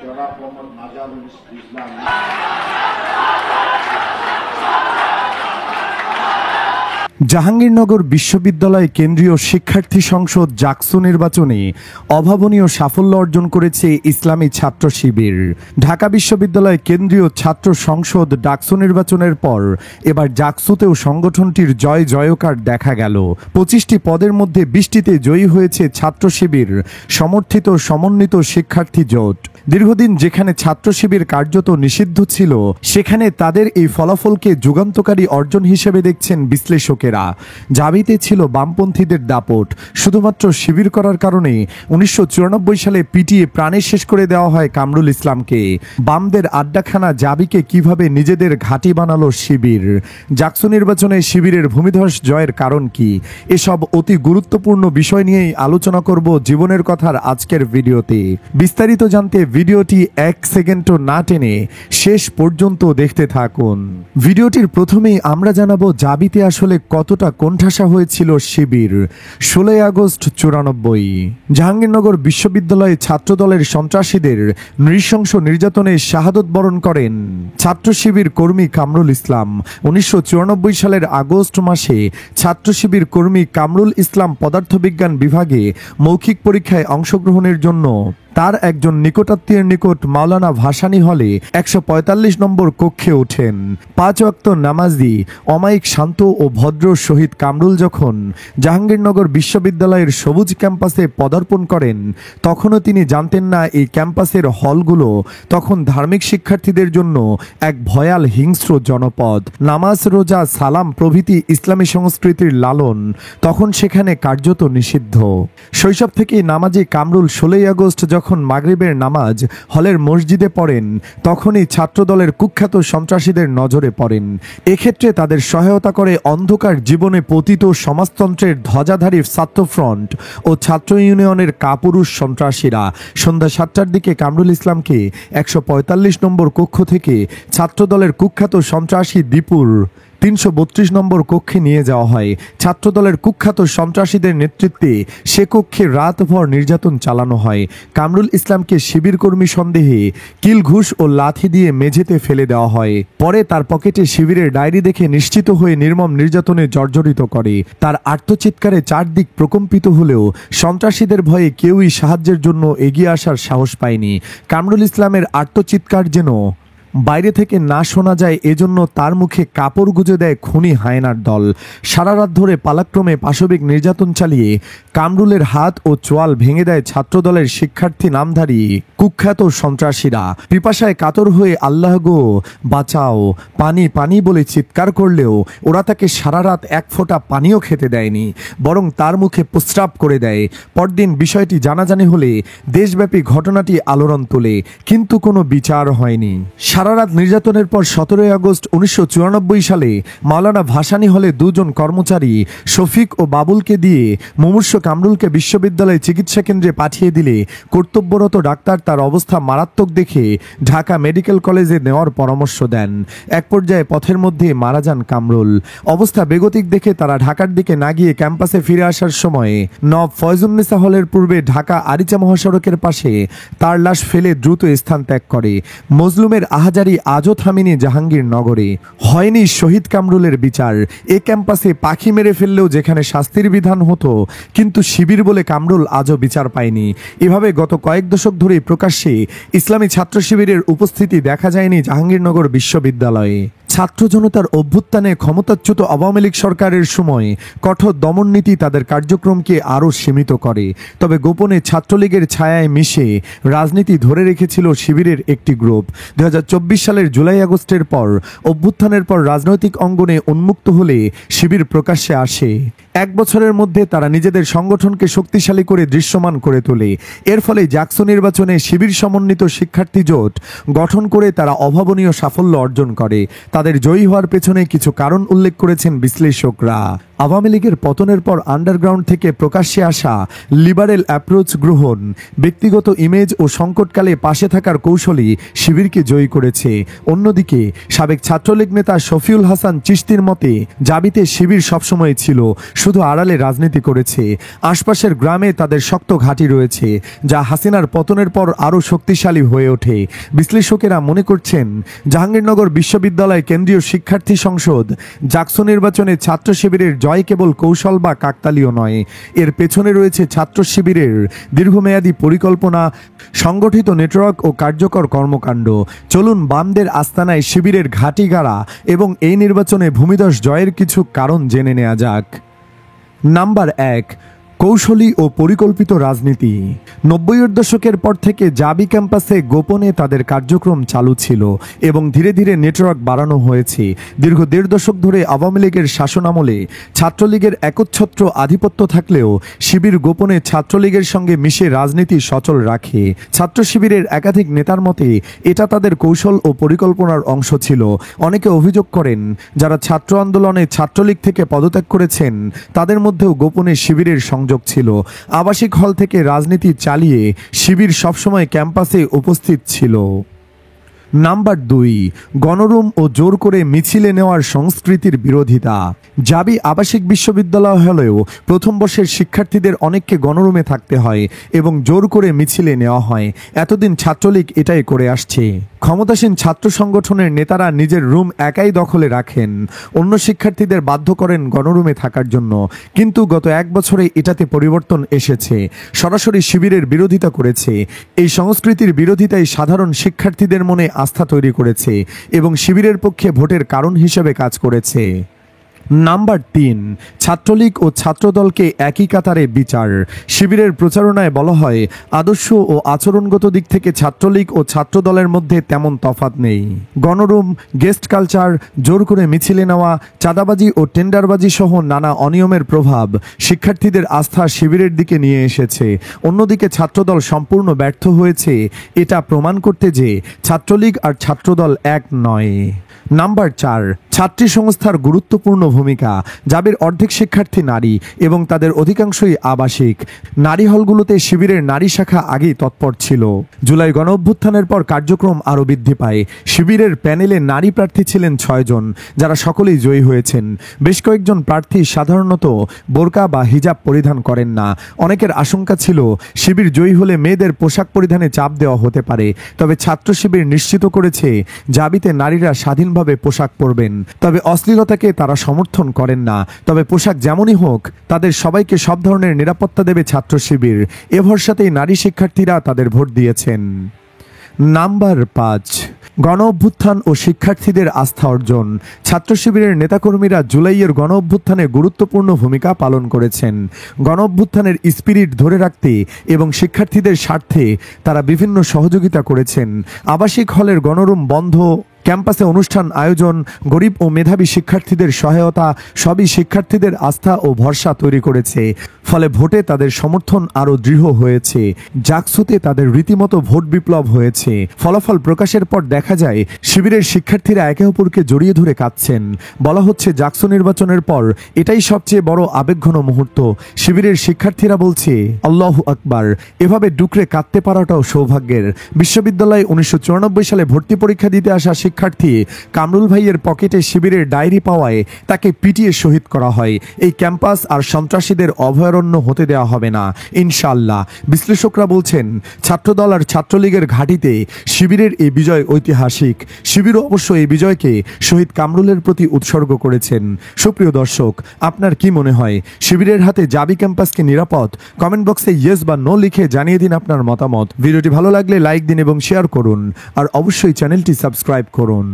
জনাব মোহাম্মদ মাজারুল ইসলাম। জাহাঙ্গীরনগর বিশ্ববিদ্যালয় কেন্দ্রীয় শিক্ষার্থী সংসদ জাকসু নির্বাচনে অভাবনীয় সাফল্য অর্জন করেছে ইসলামী ছাত্র শিবির। ঢাকা বিশ্ববিদ্যালয় কেন্দ্রীয় ছাত্র সংসদ ডাকসু নির্বাচনের পর এবার জাকসুতেও সংগঠনটির জয় জয়কার দেখা গেল। 25টি পদের মধ্যে 20টিতে জয়ী হয়েছে ছাত্র শিবির সমর্থিত সমন্বিত শিক্ষার্থী জোট। দীর্ঘদিন যেখানে ছাত্র শিবির কার্যত নিষিদ্ধ ছিল, সেখানে তাদের এই ফলাফলকে যুগান্তকারী অর্জন হিসেবে দেখছেন বিশ্লেষকেরা। জাবিতে ছিল বামপন্থীদের দাপট। শুধুমাত্র শিবির করার কারণে 1994 সালে পিটিয়ে প্রাণে শেষ করে দেওয়া হয় কামরুল ইসলামকে। বামদের আড্ডাখানা জাবিকে কিভাবে নিজেদের ঘাঁটি বানালো শিবির? জাকসু নির্বাচনে শিবিরের ভূমিধস জয়ের কারণ কি? এসব অতি গুরুত্বপূর্ণ বিষয় নিয়েই আলোচনা করব জীবনের কথার আজকের ভিডিওতে। বিস্তারিত জানতে ভিডিওটি 1 সেকেন্ডও না টেনে শেষ পর্যন্ত দেখতে থাকুন। ভিডিওটির প্রথমেই আমরা জানাবো জাবিতে আসলে কতটা কোণঠাসা হয়েছিল শিবির। 16 আগস্ট 94 জাহাঙ্গীরনগর বিশ্ববিদ্যালয়ে ছাত্রদলের সন্ত্রাসীদের নৃশংস নির্যাতনে শাহাদত বরণ করেন ছাত্র শিবির কর্মী কামরুল ইসলাম। 1994 সালের আগস্ট মাসে ছাত্র শিবির কর্মী কামরুল ইসলাম পদার্থবিজ্ঞান বিভাগে মৌখিক পরীক্ষায় অংশগ্রহণের জন্য তার একজন নিকটাত্মীয়ের নিকট মাওলানা ভাসানী হলে 145 নম্বর কক্ষে ওঠেন। 5 ওয়াক্ত নামাজি, অমায়িক, শান্ত ও ভদ্র শহীদ কামরুল যখন জাহাঙ্গীরনগর বিশ্ববিদ্যালয়ের সবুজ ক্যাম্পাসে পদার্পণ করেন, তখনও তিনি জানতেন না এই ক্যাম্পাসের হলগুলো তখন ধার্মিক শিক্ষার্থীদের জন্য এক ভয়াল হিংস্র জনপদ। নামাজ, রোজা, সালাম প্রভৃতি ইসলামী সংস্কৃতির লালন তখন সেখানে কার্যত নিষিদ্ধ। শৈশব থেকেই নামাজি কামরুল 16 আগস্ট যখন মাগরিবের নামাজ হলের মসজিদে পড়েন, তখনই ছাত্রদলের কুখ্যাত সন্ত্রাসীদের নজরে পড়েন। এক্ষেত্রে তাদের সহায়তা করে অন্ধকার জীবনে পতিত সমাজতন্ত্রের ধ্বজাধারী ছাত্র ফ্রন্ট ও ছাত্র ইউনিয়নের কাপুরুষ সন্ত্রাসীরা। সন্ধ্যা 7টার দিকে কামরুল ইসলামকে 145 নম্বর কক্ষ থেকে ছাত্রদলের কুখ্যাত সন্ত্রাসী দীপুর 332 নম্বর কক্ষে নিয়ে যাওয়া হয়। ছাত্রদলের কুখ্যাত সন্ত্রাসীদের নেতৃত্বে সে কক্ষে রাতভর নির্যাতন চালানো হয়। কামরুল ইসলামকে শিবির কর্মী সন্দেহে কিল, ঘুষ ও লাথি দিয়ে মেঝেতে ফেলে দেওয়া হয়। পরে তার পকেটে শিবিরের ডায়েরি দেখে নিশ্চিত হয়ে নির্মম নির্যাতনে জর্জরিত করে। তার আর্তচিৎকারে চারদিক প্রকম্পিত হলেও সন্ত্রাসীদের ভয়ে কেউই সাহায্যের জন্য এগিয়ে আসার সাহস পায়নি। কামরুল ইসলামের আর্তচিৎকার যেন বাইরে থেকে না শোনা যায়, এজন্য তার মুখে কাপড় গুজে দেয় খুনি হায়নার দল। সারা রাত ধরে পালাক্রমে পাশবিক নির্যাতন চালিয়ে কামরুলের হাত ও চোয়াল ভেঙে দেয় ছাত্রদলের শিক্ষার্থী নামধারী কুখ্যাত সন্ত্রাসীরা। পিপাসায় কাতর হয়ে আল্লাহ গো বাঁচাও, পানি পানি বলে চিৎকার করলেও ওরা তাকে সারা রাত এক ফোঁটা পানিও খেতে দেয়নি, বরং তার মুখে প্রস্রাব করে দেয়। পরদিন বিষয়টি জানাজানি হলে দেশব্যাপী ঘটনাটি আলোড়ন তোলে, কিন্তু কোনো বিচার হয়নি। সারা রাত নির্যাতনের পর 17 আগস্ট 1994 সালে মাওলানা ভাসানী হলে দুজন কর্মচারী শফিক ও বাবুলকে দিয়ে মুমূর্ষ কামরুলকে বিশ্ববিদ্যালয় চিকিৎসা কেন্দ্রে পাঠিয়ে দিলে কর্তব্যরত ডাক্তার তার অবস্থা মারাত্মক দেখে ঢাকা মেডিকেল কলেজে নেওয়ার পরামর্শ দেন। এক পর্যায়ে পথের মধ্যে মারা যান কামরুল। অবস্থা বেগতিক দেখে তারা ঢাকার দিকে না গিয়ে ক্যাম্পাসে ফিরে আসার সময়ে নব ফয়জুন্নেসা হলের পূর্বে ঢাকা আরিচা মহাসড়কের পাশে তার লাশ ফেলে দ্রুত স্থান ত্যাগ করে। মজলুমের আহাজারি আজও থামেনি জাহাঙ্গীরনগরে। হয়নি শহীদ কামরুলের বিচার। এ ক্যাম্পাসে পাখি মেরে ফেললেও যেখানে শাস্তির বিধান হতো, কিন্তু শিবির বলে কামরুল আজও বিচার পায়নি। এভাবে গত কয়েক দশক ধরে প্রকাশ্যে ইসলামী ছাত্র শিবিরের উপস্থিতি দেখা যায়নি জাহাঙ্গীরনগর বিশ্ববিদ্যালয়ে। ছাত্র জনতার অভ্যুত্থানে ক্ষমতাচ্যুত আওয়ামী লীগ সরকারের সময় কঠোর দমননীতি তাদের কার্যক্রমকে আরও সীমিত করে। তবে গোপনে ছাত্রলীগের ছায়ায় মিশে রাজনীতি ধরে রেখেছিল শিবিরের একটি গ্রুপ। 2024 সালের জুলাই আগস্টের পর অভ্যুত্থানের পর রাজনৈতিক অঙ্গনে উন্মুক্ত হলে শিবির প্রকাশ্যে আসে। 1 বছরের মধ্যে তারা নিজেদের সংগঠনকে শক্তিশালী করে দৃশ্যমান করে তোলে। এর ফলে জাকসু নির্বাচনে শিবির সমন্বিত শিক্ষার্থী জোট গঠন করে তারা অভাবনীয় সাফল্য অর্জন করে। তাদের জয়ী হওয়ার পেছনে কিছু কারণ উল্লেখ করেছেন বিশ্লেষকরা। আওয়ামী লীগের পতনের পর আন্ডারগ্রাউন্ড থেকে প্রকাশ্যে আসা লিবারেল অ্যাপ্রোচ গ্রহণ, ব্যক্তিগত ইমেজ ও সংকটকালে পাশে থাকার কৌশলই শিবিরকে জয়ী করেছে। অন্যদিকে সাবেক ছাত্রলীগ নেতা শফিউল হাসান চিশতির মতে জাবিতে শিবির সবসময় ছিল শুধু আড়ালে রাজনীতি করেছে। আশপাশের গ্রামে তাদের শক্ত ঘাঁটি রয়েছে, যা হাসিনার পতনের পর আরও শক্তিশালী হয়ে ওঠে। বিশ্লেষকেরা মনে করছেন, জাহাঙ্গীরনগর বিশ্ববিদ্যালয় কেন্দ্রীয় শিক্ষার্থী সংসদ জাকসু নির্বাচনে ছাত্র শিবিরের জয় কেবল কৌশল বা কাকতালীয় নয়, এর পেছনে রয়েছে ছাত্র শিবিরের দীর্ঘমেয়াদী পরিকল্পনা, সংগঠিত নেটওয়ার্ক ও কার্যকর কর্মকাণ্ড। চলুন বামদের আস্তানায় শিবিরের ঘাঁটি গাড়া এবং এই নির্বাচনে ভূমিধস জয়ের কিছু কারণ জেনে নেওয়া যাক। নাম্বার 1, কৌশলী ও পরিকল্পিত রাজনীতি। 90-এর দশকের পর থেকে জাবি ক্যাম্পাসে গোপনে তাদের কার্যক্রম চালু ছিল এবং ধীরে ধীরে নেটওয়ার্ক বাড়ানো হয়েছে। দীর্ঘ 1.5 দশক ধরে আওয়ামী লীগের শাসনামলে ছাত্রলীগের একচ্ছত্র আধিপত্য থাকলেও শিবির গোপনে ছাত্রলীগের সঙ্গে মিশে রাজনীতি সচল রাখে। ছাত্র শিবিরের একাধিক নেতার মতে এটা তাদের কৌশল ও পরিকল্পনার অংশ ছিল। অনেকে অভিযোগ করেন, যারা ছাত্র আন্দোলনে ছাত্রলীগ থেকে পদত্যাগ করেছেন তাদের মধ্যেও গোপনে শিবিরের সংযোগ ছিল। আবাসিক হল থেকে রাজনীতি চালিয়ে শিবির সবসময় ক্যাম্পাসে উপস্থিত ছিল। নাম্বার 2, গণরুম ও জোর করে মিছিলে নেওয়ার সংস্কৃতির বিরোধিতা। জাবি আবাসিক বিশ্ববিদ্যালয় হলেও প্রথম বর্ষের শিক্ষার্থীদের অনেককে গণরুমে থাকতে হয় এবং জোর করে মিছিলে নেওয়া হয়। এতদিন ছাত্রলীগ এটাই করে আসছে। ক্ষমতাসীন ছাত্র সংগঠনের নেতারা নিজের রুম একাই দখলে রাখেন, অন্য শিক্ষার্থীদের বাধ্য করেন গণরুমে থাকার জন্য। কিন্তু গত 1 বছরে এটাতে পরিবর্তন এসেছে। সরাসরি শিবিরের বিরোধিতা করেছে। এই সংস্কৃতির বিরোধিতাই সাধারণ শিক্ষার্থীদের মনে আস্থা তৈরি করেছে এবং শিবিরের পক্ষে ভোটের কারণ হিসেবে কাজ করেছে। নাম্বার 3, ছাত্রলীগ ও ছাত্রদলকে একই কাতারে বিচার। শিবিরের প্রচারণায় বলা হয়, আদর্শ ও আচরণগত দিক থেকে ছাত্রলীগ ও ছাত্রদলের মধ্যে তেমন তফাৎ নেই। গণরুম, গেস্ট কালচার, জোর করে মিছিলে নেওয়া, চাঁদাবাজি ও টেন্ডারবাজি সহ নানা অনিয়মের প্রভাব শিক্ষার্থীদের আস্থা শিবিরের দিকে নিয়ে এসেছে। অন্যদিকে ছাত্রদল সম্পূর্ণ ব্যর্থ হয়েছে এটা প্রমাণ করতে যে ছাত্রলীগ আর ছাত্রদল এক নয়। নাম্বার 4, ছাত্রী সংস্থার গুরুত্বপূর্ণ ভূমিকা। জাবির অর্ধেক শিক্ষার্থী নারী এবং তাদের অধিকাংশই আবাসিক। নারী হলগুলোতে শিবিরের নারী শাখা আগেই তৎপর ছিল। জুলাই গণঅভ্যুত্থানের পর কার্যক্রম আরও বৃদ্ধি পায়। শিবিরের প্যানেলে নারী প্রার্থী ছিলেন 6 জন, যারা সকলেই জয়ী হয়েছেন। বেশ কয়েকজন প্রার্থী সাধারণত বোরকা বা হিজাব পরিধান করেন না। অনেকের আশঙ্কা ছিল শিবির জয়ী হলে মেয়েদের পোশাক পরিধানে চাপ দেওয়া হতে পারে। তবে ছাত্র শিবির নিশ্চিত করেছে জাবিতে নারীরা স্বাধীনভাবে পোশাক পরবেন। তবে অশ্লীলতাকে তারা সমর্থন করেন না। তবে পোশাক যেমনই হোক, তাদের সবাইকে সব ধরনের নিরাপত্তা দেবে ছাত্র শিবির। এ ভরসাতেই নারী শিক্ষার্থীরা তাদের ভোট দিয়েছেন। নাম্বার 5, গণ অভ্যুত্থান ও শিক্ষার্থীদের আস্থা অর্জন। ছাত্র শিবিরের নেতাকর্মীরা জুলাইয়ের গণ অভ্যুত্থানে গুরুত্বপূর্ণ ভূমিকা পালন করেছেন। গণ অভ্যুত্থানের স্পিরিট ধরে রাখতে এবং শিক্ষার্থীদের স্বার্থে তারা বিভিন্ন সহযোগিতা করেছেন। আবাসিক হলের গণরুম বন্ধ, ক্যাম্পাসে অনুষ্ঠান আয়োজন, গরিব ও মেধাবী শিক্ষার্থীদের সহায়তা সবই শিক্ষার্থীদের আস্থা ও ভরসা তৈরি করেছে। ফলে ভোটে তাদের সমর্থন আরও দৃঢ় হয়েছে। জাকসুতে তাদের রীতিমতো ভোট বিপ্লব হয়েছে। ফলাফল প্রকাশের পর দেখা যায় শিবিরের শিক্ষার্থীরা একে অপরকে জড়িয়ে ধরে কাঁদছেন। বলা হচ্ছে জাকসু নির্বাচনের পর এটাই সবচেয়ে বড় আবেগঘন মুহূর্ত। শিবিরের শিক্ষার্থীরা বলছে, আল্লাহু আকবার। এভাবে ডুকরে কাঁদতে পারাটাও সৌভাগ্যের। বিশ্ববিদ্যালয়ে 1994 সালে ভর্তি পরীক্ষা দিতে আসা শিক্ষার্থী কামরুল ভাইয়ের পকেটে শিবিরের ডায়েরি পাওয়ায় তাকে পিটিয়ে শহীদ করা হয়। এই ক্যাম্পাস আর সন্ত্রাসীদের অভয়ারণ্য হতে দেওয়া হবে না ইনশাআল্লাহ। বিশ্লেষকরা বলছেন, ছাত্রদল আর ছাত্রলীগের ঘাঁটিতে শিবিরের এই বিজয় ঐতিহাসিক। শিবিরও অবশ্য এই বিজয়কে শহীদ কামরুলের প্রতি উৎসর্গ করেছেন। সুপ্রিয় দর্শক, আপনার কি মনে হয় শিবিরের হাতে জাবি ক্যাম্পাস কি নিরাপদ? কমেন্ট বক্সে ইয়েস বা নো লিখে জানিয়ে দিন আপনার মতামত। ভিডিওটি ভালো লাগলে লাইক দিন এবং শেয়ার করুন, আর অবশ্যই চ্যানেলটি সাবস্ক্রাইব করুন।